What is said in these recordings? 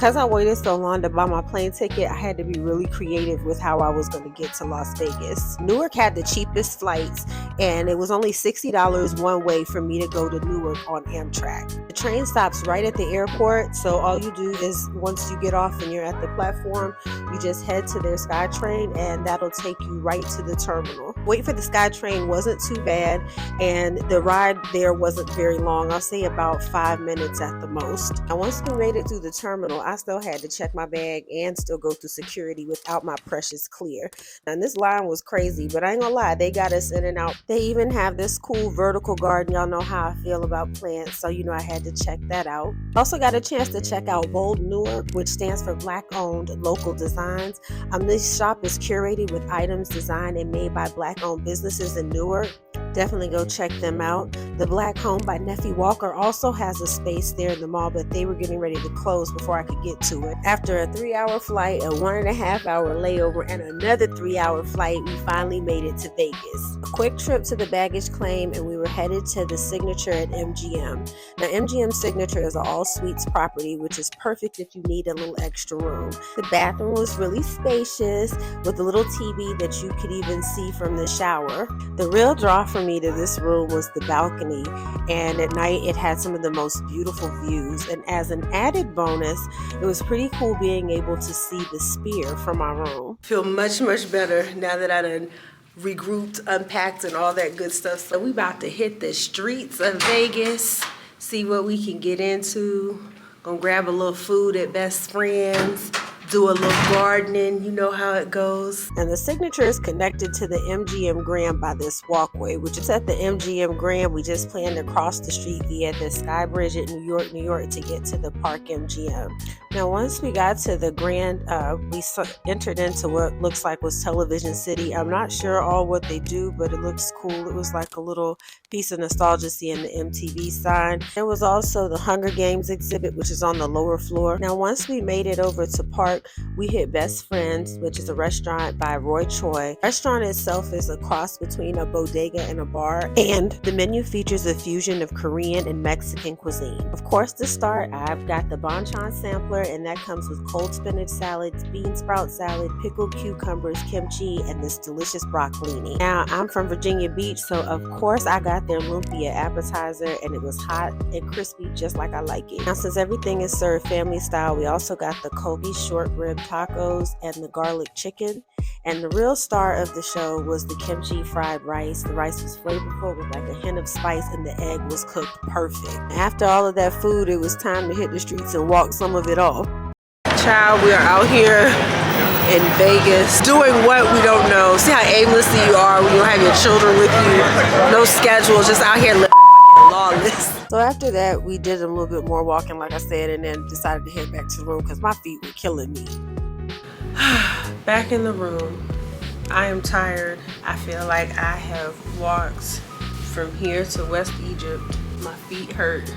Because I waited so long to buy my plane ticket, I had to be really creative with how I was going to get to Las Vegas. Newark had the cheapest flights, and it was only $60 one way for me to go to Newark on Amtrak. The train stops right at the airport, so all you do is once you get off and you're at the platform, you just head to their SkyTrain, and that'll take you right to the terminal. Wait for the SkyTrain wasn't too bad, and the ride there wasn't very long. I'll say about 5 minutes at the most. And once we made it through the terminal, I still had to check my bag and still go through security without my precious clear. And this line was crazy, but I ain't gonna lie, they got us in and out. They even have this cool vertical garden. Y'all know how I feel about plants, so you know I had to check that out. Also got a chance to check out Bold Newark, which stands for Black Owned Local Designs. This shop is curated with items designed and made by Black owned businesses in Newark. Definitely go check them out. The Black Home by Neffy Walker also has a space there in the mall, but they were getting ready to close before I could get to it. After a 3-hour flight, a 1.5-hour layover, and another 3-hour flight, we finally made it to Vegas. A quick trip to the baggage claim, and we were headed to the Signature at MGM. Now, MGM Signature is an all-suites property, which is perfect if you need a little extra room. The bathroom was really spacious, with a little TV that you could even see from the shower. The real draw for me to this room was the balcony, and at night it had some of the most beautiful views. And as an added bonus, it was pretty cool being able to see the Sphere from my room. Feel much better now that I done regrouped, unpacked, and all that good stuff. So we about to hit the streets of Vegas, see what we can get into. Gonna grab a little food at Best Friends, do a little gardening, you know how it goes. And the Signature is connected to the MGM Grand by this walkway, which is at the MGM Grand. We just plan to cross the street via the Sky Bridge at New York to get to the Park MGM. Now, once we got to the Grand, we entered into what looks like was Television City. I'm not sure all what they do, but it looks cool. It was like a little piece of nostalgia seeing the MTV sign. There was also the Hunger Games exhibit, which is on the lower floor. Now, once we made it over to Park, we hit Best Friends, which is a restaurant by Roy Choi. The restaurant itself is a cross between a bodega and a bar, and the menu features a fusion of Korean and Mexican cuisine. Of course, to start, I've got the banchan sampler, and that comes with cold spinach salad, bean sprout salad, pickled cucumbers, kimchi, and this delicious broccolini. Now, I'm from Virginia Beach, so of course I got their lumpia appetizer, and it was hot and crispy just like I like it. Now, since everything is served family style, we also got the Kobe short rib tacos and the garlic chicken. And the real star of the show was the kimchi fried rice. The rice was flavorful with like a hint of spice, and the egg was cooked perfect. After all of that food, it was time to hit the streets and walk some of it off. Child, we are out here in Vegas doing what we don't know. See how aimlessly you are when you don't have your children with you. No schedule, just out here living lawless. So after that, we did a little bit more walking, like I said, and then decided to head back to the room because my feet were killing me. Back in the room. I am tired. I feel like I have walked from here to West Egypt. My feet hurt.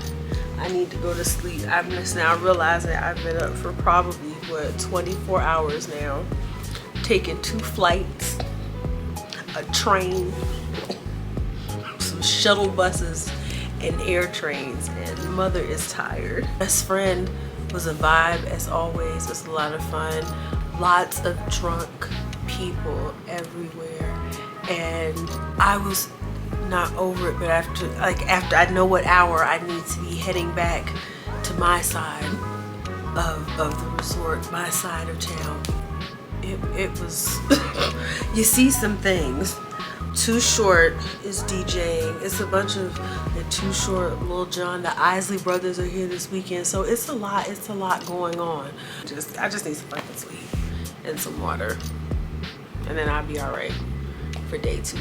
I need to go to sleep. I'm just now realizing I've been up for probably, 24 hours now. Taking 2 flights, a train, some shuttle buses, and air trains, and mother is tired. Best Friend was a vibe as always. It was a lot of fun. Lots of drunk people everywhere, and I was not over it, but after I know what hour I need to be heading back to my side of the resort, my side of town. It was you see some things. Too Short is DJing. It's a bunch of the Too Short, Lil Jon, the Isley brothers are here this weekend. So it's a lot going on. I just need some fucking sleep and some water, and then I'll be all right for day 2.